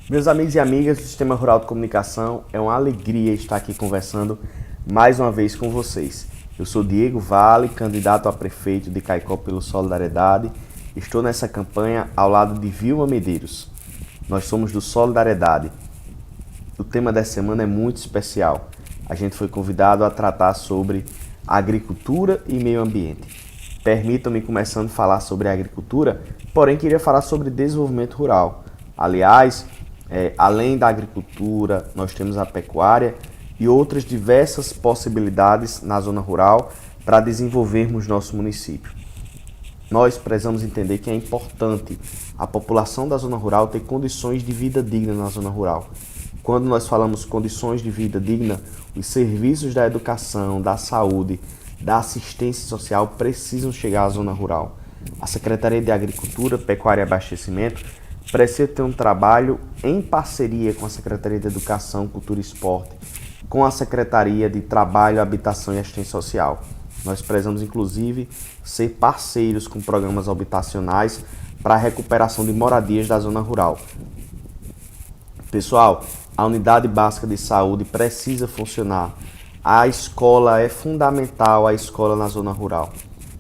Meus amigos e amigas do Sistema Rural de Comunicação, é uma alegria estar aqui conversando mais uma vez com vocês. Eu sou Diego Vale, candidato a prefeito de Caicó pelo Solidariedade. Estou nessa campanha ao lado de Vilma Medeiros. Nós somos do Solidariedade. O tema dessa semana é muito especial. A gente foi convidado a tratar sobre agricultura e meio ambiente. Permitam-me começando a falar sobre agricultura, porém queria falar sobre desenvolvimento rural. Aliás, além da agricultura, nós temos a pecuária e outras diversas possibilidades na zona rural para desenvolvermos nosso município. Nós precisamos entender que é importante a população da zona rural ter condições de vida digna na zona rural. Quando nós falamos condições de vida digna, os serviços da educação, da saúde, da assistência social precisam chegar à zona rural. A Secretaria de Agricultura, Pecuária e Abastecimento precisa ter um trabalho em parceria com a Secretaria de Educação, Cultura e Esporte, com a Secretaria de Trabalho, Habitação e Assistência Social. Nós precisamos, inclusive, ser parceiros com programas habitacionais para a recuperação de moradias da zona rural. Pessoal, a unidade básica de saúde precisa funcionar. A escola é fundamental, a escola na zona rural.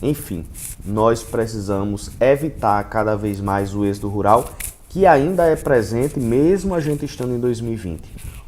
Enfim, nós precisamos evitar cada vez mais o êxodo rural, que ainda é presente mesmo a gente estando em 2020.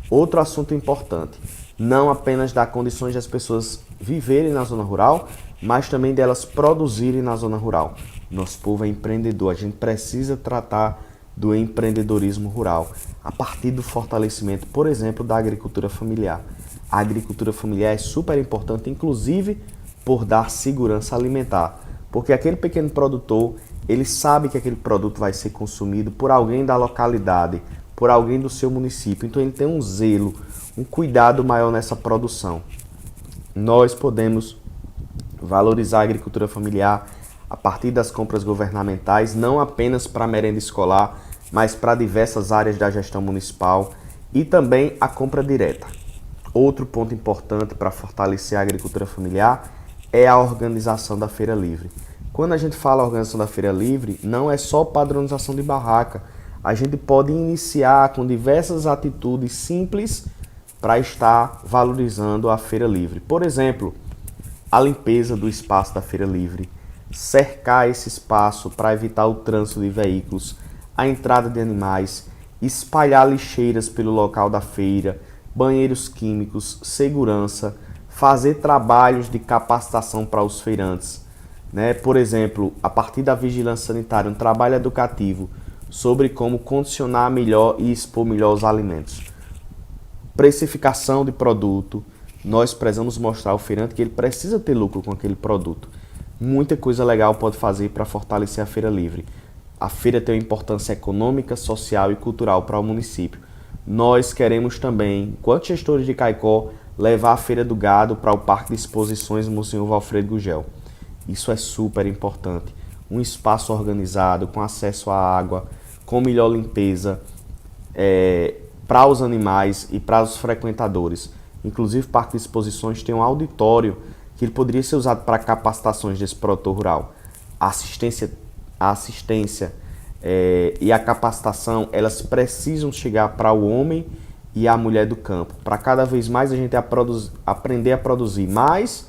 Outro assunto importante, não apenas dar condições das pessoas viverem na zona rural, mas também delas produzirem na zona rural. Nosso povo é empreendedor, a gente precisa tratar do empreendedorismo rural, a partir do fortalecimento, por exemplo, da agricultura familiar. A agricultura familiar é super importante, inclusive por dar segurança alimentar, porque aquele pequeno produtor, ele sabe que aquele produto vai ser consumido por alguém da localidade, por alguém do seu município, então ele tem um zelo, um cuidado maior nessa produção. Nós podemos valorizar a agricultura familiar a partir das compras governamentais, não apenas para a merenda escolar, mas para diversas áreas da gestão municipal e também a compra direta. Outro ponto importante para fortalecer a agricultura familiar é a organização da feira livre. Quando a gente fala organização da feira livre, não é só padronização de barraca. A gente pode iniciar com diversas atitudes simples para estar valorizando a feira livre. Por exemplo, a limpeza do espaço da feira livre, cercar esse espaço para evitar o trânsito de veículos, a entrada de animais, espalhar lixeiras pelo local da feira, banheiros químicos, segurança, fazer trabalhos de capacitação para os feirantes, né? Por exemplo, a partir da vigilância sanitária, um trabalho educativo sobre como condicionar melhor e expor melhor os alimentos. Precificação de produto, nós precisamos mostrar ao feirante que ele precisa ter lucro com aquele produto. Muita coisa legal pode fazer para fortalecer a feira livre. A feira tem uma importância econômica, social e cultural para o município. Nós queremos também, enquanto gestores de Caicó, levar a Feira do Gado para o Parque de Exposições Monsenhor Valfredo Gugel. Isso é super importante. Um espaço organizado, com acesso à água, com melhor limpeza, para os animais e para os frequentadores. Inclusive, o Parque de Exposições tem um auditório que ele poderia ser usado para capacitações desse produtor rural. A assistência e a capacitação, elas precisam chegar para o homem e a mulher do campo, para cada vez mais a gente aprender a produzir mais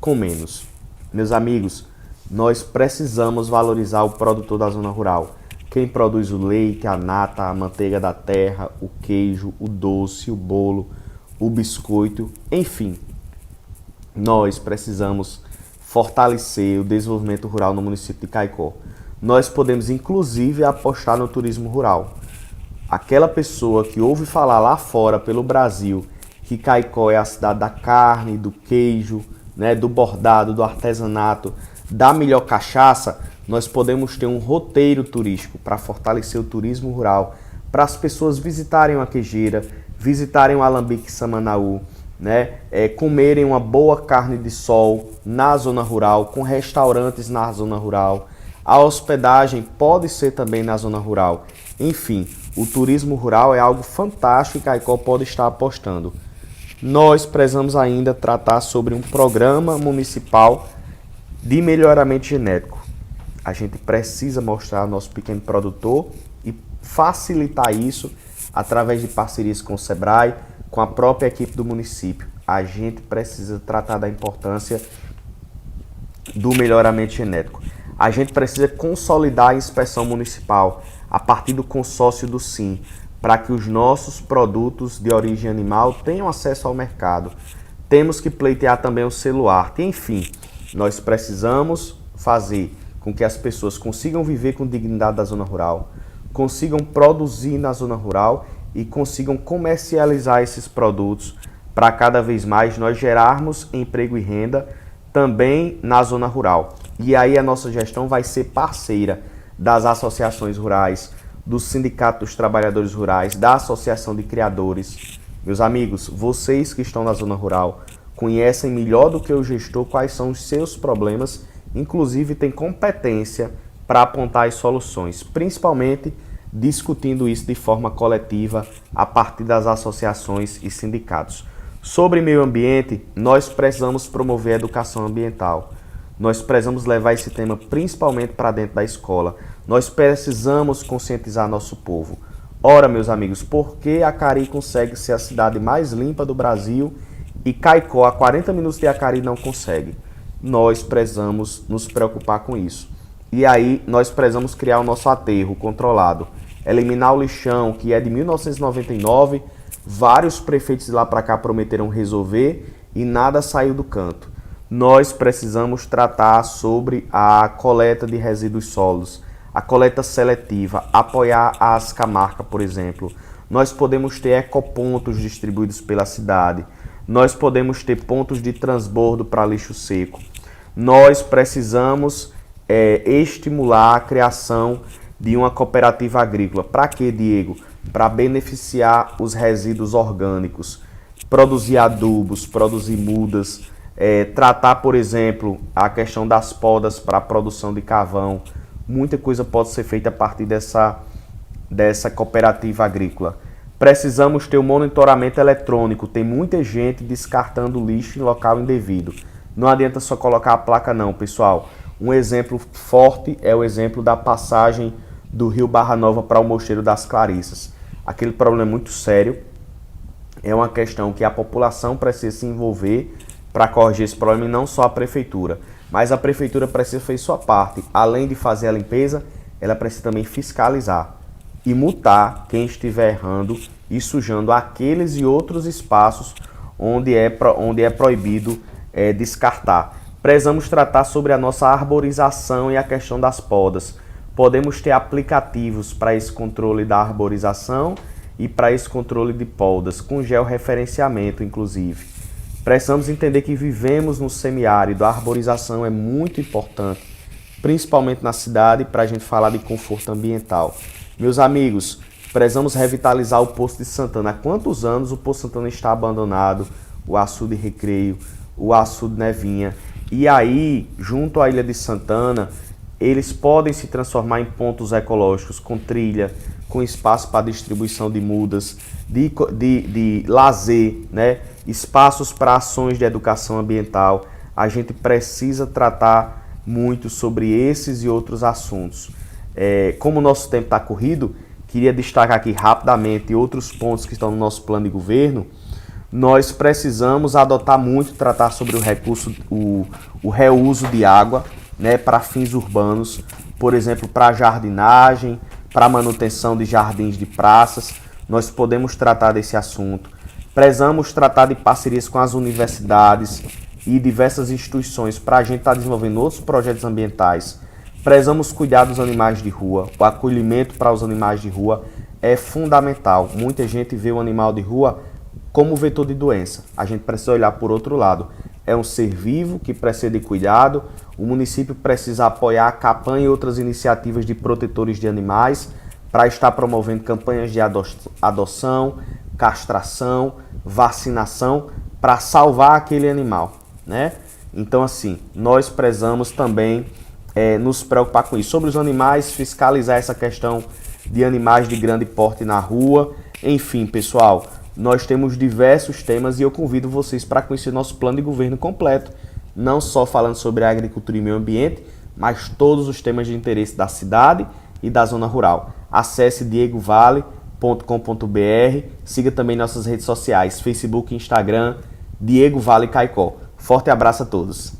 com menos. Meus amigos, nós precisamos valorizar o produtor da zona rural. Quem produz o leite, a nata, a manteiga da terra, o queijo, o doce, o bolo, o biscoito, enfim. Nós precisamos fortalecer o desenvolvimento rural no município de Caicó. Nós podemos, inclusive, apostar no turismo rural. Aquela pessoa que ouve falar lá fora, pelo Brasil, que Caicó é a cidade da carne, do queijo, né, do bordado, do artesanato, da melhor cachaça, nós podemos ter um roteiro turístico para fortalecer o turismo rural, para as pessoas visitarem uma queijeira, visitarem o Alambique Samanaú, né, comerem uma boa carne de sol na zona rural, com restaurantes na zona rural. A hospedagem pode ser também na zona rural. Enfim, o turismo rural é algo fantástico e Caicó pode estar apostando. Nós precisamos ainda tratar sobre um programa municipal de melhoramento genético. A gente precisa mostrar ao nosso pequeno produtor e facilitar isso através de parcerias com o Sebrae, com a própria equipe do município. A gente precisa tratar da importância do melhoramento genético. A gente precisa consolidar a inspeção municipal a partir do consórcio do SIM, para que os nossos produtos de origem animal tenham acesso ao mercado. Temos que pleitear também o celular. Enfim, nós precisamos fazer com que as pessoas consigam viver com dignidade da zona rural, consigam produzir na zona rural e consigam comercializar esses produtos para cada vez mais nós gerarmos emprego e renda também na zona rural. E aí a nossa gestão vai ser parceira das associações rurais, do Sindicato dos Trabalhadores Rurais, da Associação de Criadores. Meus amigos, vocês que estão na zona rural conhecem melhor do que o gestor quais são os seus problemas, inclusive têm competência para apontar as soluções, principalmente discutindo isso de forma coletiva a partir das associações e sindicatos. Sobre meio ambiente, nós precisamos promover a educação ambiental. Nós precisamos levar esse tema principalmente para dentro da escola. Nós precisamos conscientizar nosso povo. Ora, meus amigos, por que Acari consegue ser a cidade mais limpa do Brasil e Caicó, a 40 minutos de Acari, não consegue? Nós precisamos nos preocupar com isso. E aí, nós precisamos criar o nosso aterro controlado. Eliminar o lixão, que é de 1999, vários prefeitos de lá para cá prometeram resolver e nada saiu do canto. Nós precisamos tratar sobre a coleta de resíduos sólidos, a coleta seletiva, apoiar a Ascamarca, por exemplo. Nós podemos ter ecopontos distribuídos pela cidade. Nós podemos ter pontos de transbordo para lixo seco. Nós precisamos estimular a criação de uma cooperativa agrícola. Para quê, Diego? Para beneficiar os resíduos orgânicos, produzir adubos, produzir mudas, tratar, por exemplo, a questão das podas para a produção de carvão. Muita coisa pode ser feita a partir dessa cooperativa agrícola. Precisamos ter um monitoramento eletrônico. Tem muita gente descartando lixo em local indevido. Não adianta só colocar a placa não, pessoal. Um exemplo forte é o exemplo da passagem do Rio Barra Nova para o Mosteiro das Clarissas. Aquele problema é muito sério. É uma questão que a população precisa se envolver para corrigir esse problema e não só a prefeitura. Mas a prefeitura precisa fazer sua parte. Além de fazer a limpeza, ela precisa também fiscalizar e multar quem estiver errando e sujando aqueles e outros espaços onde é proibido descartar. Precisamos tratar sobre a nossa arborização e a questão das podas. Podemos ter aplicativos para esse controle da arborização e para esse controle de podas, com georreferenciamento, inclusive. Precisamos entender que vivemos no semiárido, a arborização é muito importante, principalmente na cidade, para a gente falar de conforto ambiental. Meus amigos, precisamos revitalizar o Poço de Santana. Há quantos anos o Poço Santana está abandonado? O açude Recreio, o açude Nevinha. E aí, junto à Ilha de Santana, eles podem se transformar em pontos ecológicos, com trilha, com espaço para distribuição de mudas, de lazer, né? Espaços para ações de educação ambiental. A gente precisa tratar muito sobre esses e outros assuntos. Como o nosso tempo está corrido, queria destacar aqui rapidamente outros pontos que estão no nosso plano de governo. Nós precisamos adotar muito, tratar sobre o recurso, o reuso de água, né, para fins urbanos, por exemplo, para jardinagem, para manutenção de jardins de praças. Nós podemos tratar desse assunto. Precisamos tratar de parcerias com as universidades e diversas instituições para a gente estar desenvolvendo outros projetos ambientais. Precisamos cuidar dos animais de rua. O acolhimento para os animais de rua é fundamental. Muita gente vê o animal de rua como vetor de doença. A gente precisa olhar por outro lado. É um ser vivo que precisa de cuidado. O município precisa apoiar a campanha e outras iniciativas de protetores de animais para estar promovendo campanhas de adoção, castração, vacinação para salvar aquele animal, né? Então, assim, nós precisamos também nos preocupar com isso. Sobre os animais, fiscalizar essa questão de animais de grande porte na rua. Enfim, pessoal, nós temos diversos temas e eu convido vocês para conhecer nosso plano de governo completo, não só falando sobre a agricultura e meio ambiente, mas todos os temas de interesse da cidade e da zona rural. Acesse Diego Vale, Siga também nossas redes sociais, Facebook e Instagram, Diego Vale Caicó. Forte abraço a todos.